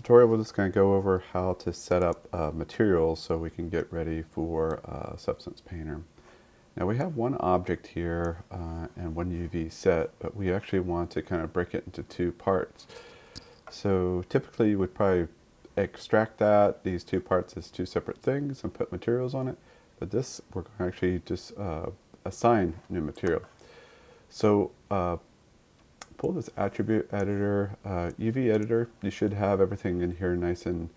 tutorial, we're just going to go over how to set up materials so we can get ready for Substance Painter. Now we have one object here and one UV set, but we actually want to kind of break it into two parts. So typically you would probably extract these two parts as two separate things and put materials on it, but this we're going to actually just assign new material. So pull this attribute editor, UV editor. You should have everything in here nice and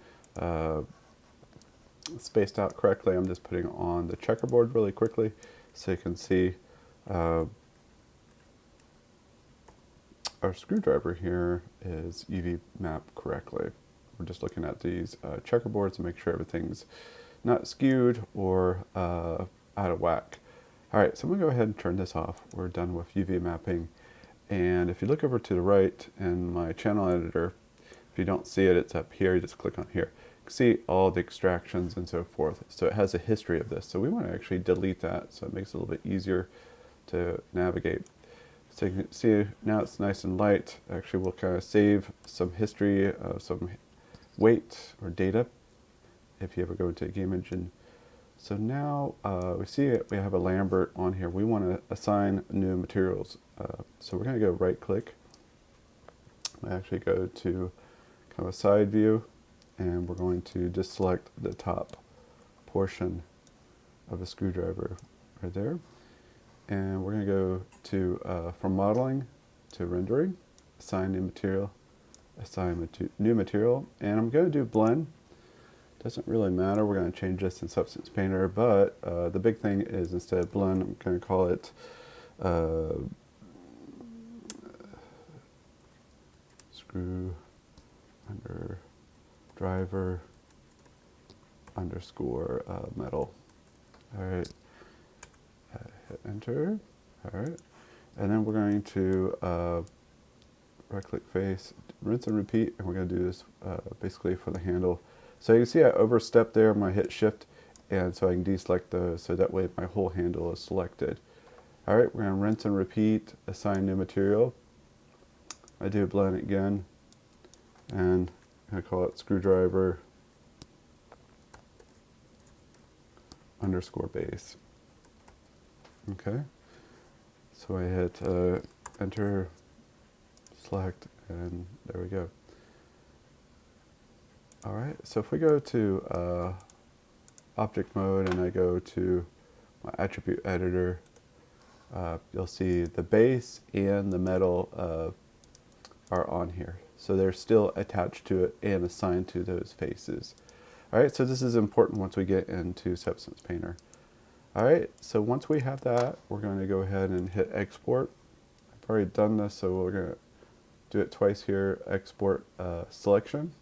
spaced out correctly. I'm just putting on the checkerboard really quickly so you can see our screwdriver here is UV mapped correctly. We're just looking at these checkerboards to make sure everything's not skewed or out of whack. All right, so I'm gonna go ahead and turn this off. We're done with UV mapping. And if you look over to the right in my channel editor, if you don't see it, it's up here. You just click on here. You can see all the extractions and so forth. So it has a history of this. So we want to actually delete that so it makes it a little bit easier to navigate. So you can see now it's nice and light. Actually, we'll kind of save some history, some weight or data if you ever go into a game engine. So now we see it, we have a Lambert on here. We want to assign new materials. So we're going to go right click. I actually go to kind of a side view, and we're going to just select the top portion of a screwdriver right there. And we're going to go to from modeling to rendering, assign new material, assign new material, and I'm going to do blend. Doesn't really matter, we're going to change this in Substance Painter, but the big thing is instead of blend, I'm going to call it screw under driver underscore metal. Alright, hit enter. Alright, and then we're going to right click face, rinse and repeat, and we're going to do this basically for the handle. So you can see I overstepped there. I'm going to hit shift, and so I can deselect those, so that way my whole handle is selected. Alright, we're going to rinse and repeat, assign new material. I do blend again, and I call it screwdriver underscore base. Okay, so I hit enter, select, and there we go. Alright, so if we go to object mode and I go to my attribute editor, you'll see the base and the metal are on here. So they're still attached to it and assigned to those faces. Alright, so this is important once we get into Substance Painter. Alright, so once we have that, we're going to go ahead and hit export. I've already done this, so we're going to do it twice here. Export selection.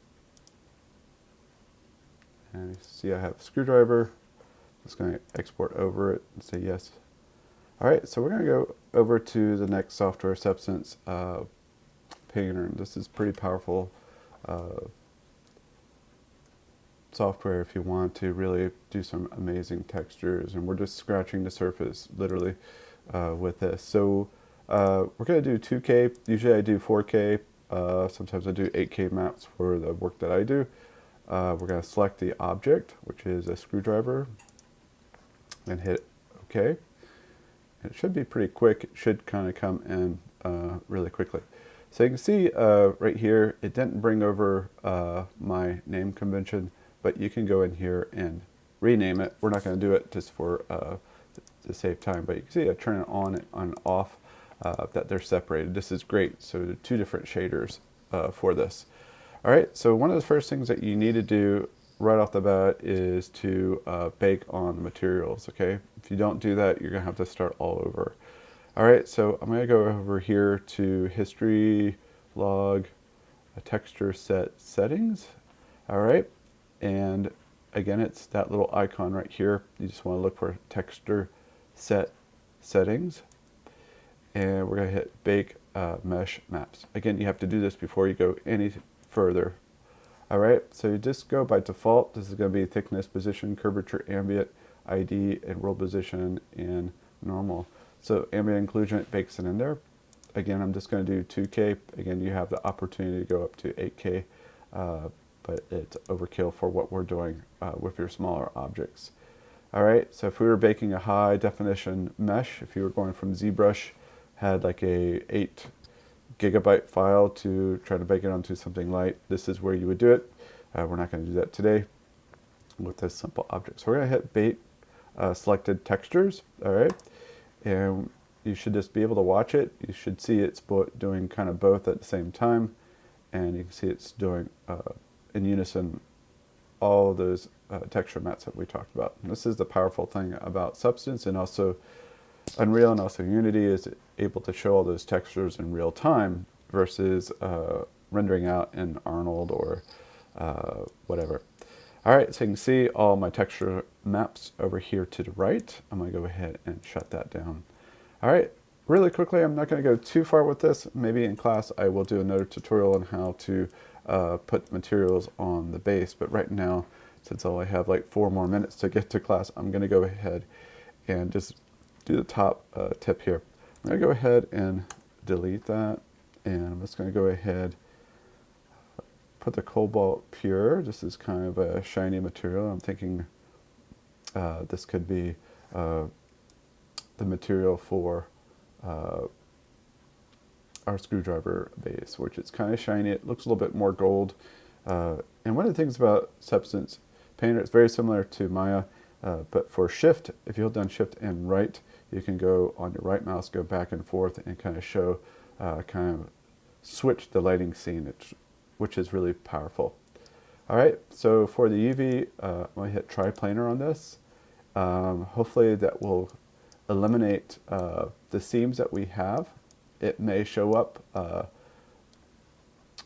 And you see I have a screwdriver. Just going to export over it and say yes. Alright, so we're going to go over to the next software, Substance Painter. This is pretty powerful software if you want to really do some amazing textures. And we're just scratching the surface, literally, with this. So we're going to do 2K. Usually I do 4K. Sometimes I do 8K maps for the work that I do. We're going to select the object, which is a screwdriver, and hit OK. It should be pretty quick. It should kind of come in really quickly. So you can see right here, it didn't bring over my name convention, but you can go in here and rename it. We're not going to do it just for to save time, but you can see I turn it on and off, that they're separated. This is great. So there are two different shaders for this. All right, so one of the first things that you need to do right off the bat is to bake on the materials, okay? If you don't do that, you're gonna have to start all over. All right, so I'm gonna go over here to history, log, texture set settings. All right, and again, it's that little icon right here. You just wanna look for texture set settings. And we're gonna hit bake mesh maps. Again, you have to do this before you go any further. All right, so you just go by default. This is going to be thickness, position, curvature, ambient, ID, and world position, and normal. So ambient inclusion, it bakes it in there. Again, I'm just going to do 2K. Again, you have the opportunity to go up to 8K, but it's overkill for what we're doing with your smaller objects. All right, so if we were baking a high definition mesh, if you were going from ZBrush, had like a 8 gigabyte file to try to bake it onto something light, this is where you would do it. We're not going to do that today with this simple object. So we're going to hit bait selected textures, all right? And you should just be able to watch it. You should see it's doing kind of both at the same time. And you can see it's doing in unison all of those texture mattes that we talked about. And this is the powerful thing about Substance, and also Unreal and also Unity is able to show all those textures in real time versus rendering out in Arnold or whatever. All right, so you can see all my texture maps over here to the right. I'm going to go ahead and shut that down. All right, really quickly, I'm not going to go too far with this. Maybe in class I will do another tutorial on how to put materials on the base. But right now, since I only have like 4 more minutes to get to class, I'm going to go ahead and just do the top tip here. I'm going to go ahead and delete that. And I'm just going to go ahead put the Cobalt Pure. This is kind of a shiny material. I'm thinking this could be the material for our screwdriver base, which is kind of shiny. It looks a little bit more gold. And one of the things about Substance Painter, it's very similar to Maya, but for Shift, if you hold down Shift and right, you can go on your right mouse, go back and forth and kind of show, kind of switch the lighting scene, which is really powerful. All right, so for the UV, I'm going to hit Triplanar on this. Hopefully that will eliminate the seams that we have. It may show up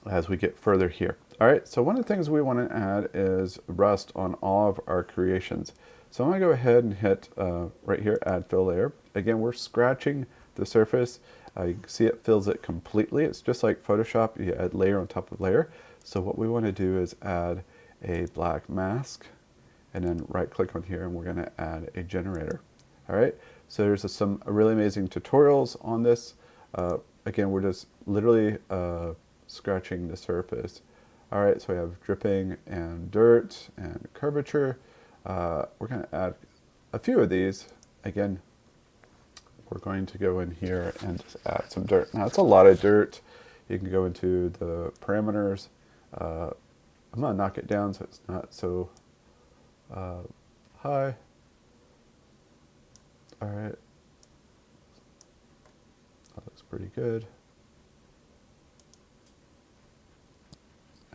as we get further here. All right, so one of the things we want to add is rust on all of our creations. So I'm going to go ahead and hit right here, Add Fill Layer. Again, we're scratching the surface. You can see it fills it completely. It's just like Photoshop, you add layer on top of layer. So what we want to do is add a black mask, and then right click on here, and we're going to add a generator. All right, so there's some really amazing tutorials on this. Again, we're just literally scratching the surface. All right, so we have dripping and dirt and curvature. We're going to add a few of these. Again, we're going to go in here and just add some dirt. Now, it's a lot of dirt. You can go into the parameters. I'm going to knock it down so it's not so high. All right. That looks pretty good.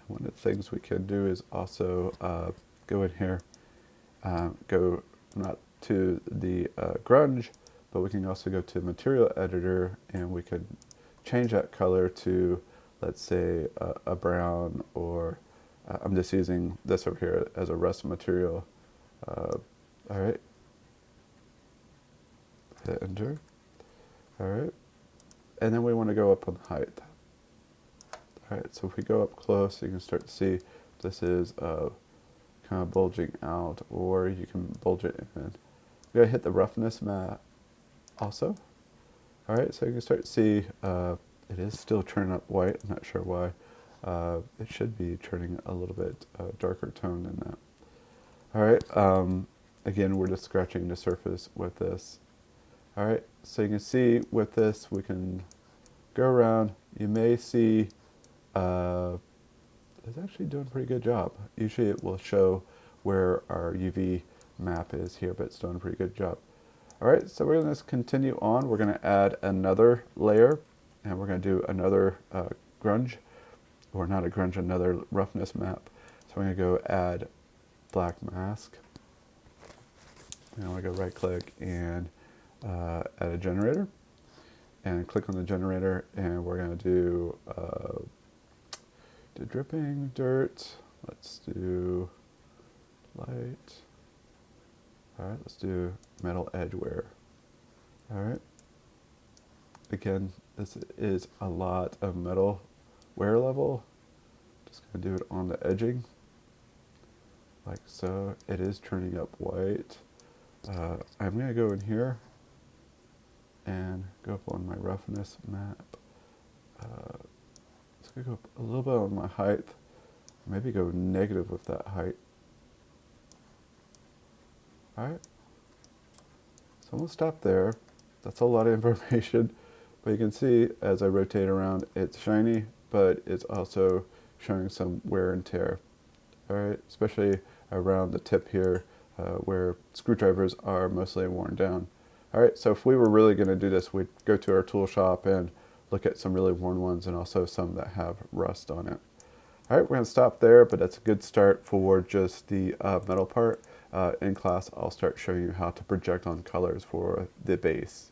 One of the things we can do is also go in here, go not to the grunge, but we can also go to material editor, and we could change that color to, let's say, a brown, or I'm just using this over here as a rust material. All right. Hit enter. All right. And then we want to go up on height. All right, so if we go up close, you can start to see this is kind of bulging out, or you can bulge it in. You're going to hit the roughness mat also. All right, so you can start to see it is still turning up white. I'm not sure why. It should be turning a little bit darker tone than that. All right, again, we're just scratching the surface with this. All right, so you can see with this, we can go around. You may see it's actually doing a pretty good job. Usually it will show where our UV map is here, but it's doing a pretty good job. All right, so we're going to continue on. We're going to add another layer, and we're going to do another grunge, or not a grunge, another roughness map. So I'm going to go add black mask. And I'm going to go right click and add a generator, and click on the generator, and we're going to do dripping dirt. Let's do light. All right, let's do metal edge wear. All right. Again, this is a lot of metal wear level. Just gonna do it on the edging, like so. It is turning up white. I'm gonna go in here and go up on my roughness map. Let's go up a little bit on my height. Maybe go negative with that height. All right. So I'm gonna stop there. That's a lot of information, but you can see as I rotate around, it's shiny, but it's also showing some wear and tear. All right, especially around the tip here, where screwdrivers are mostly worn down. All right, so if we were really going to do this, we'd go to our tool shop and look at some really worn ones and also some that have rust on it. All right, we're going to stop there, but that's a good start for just the metal part. In class, I'll start showing you how to project on colors for the base.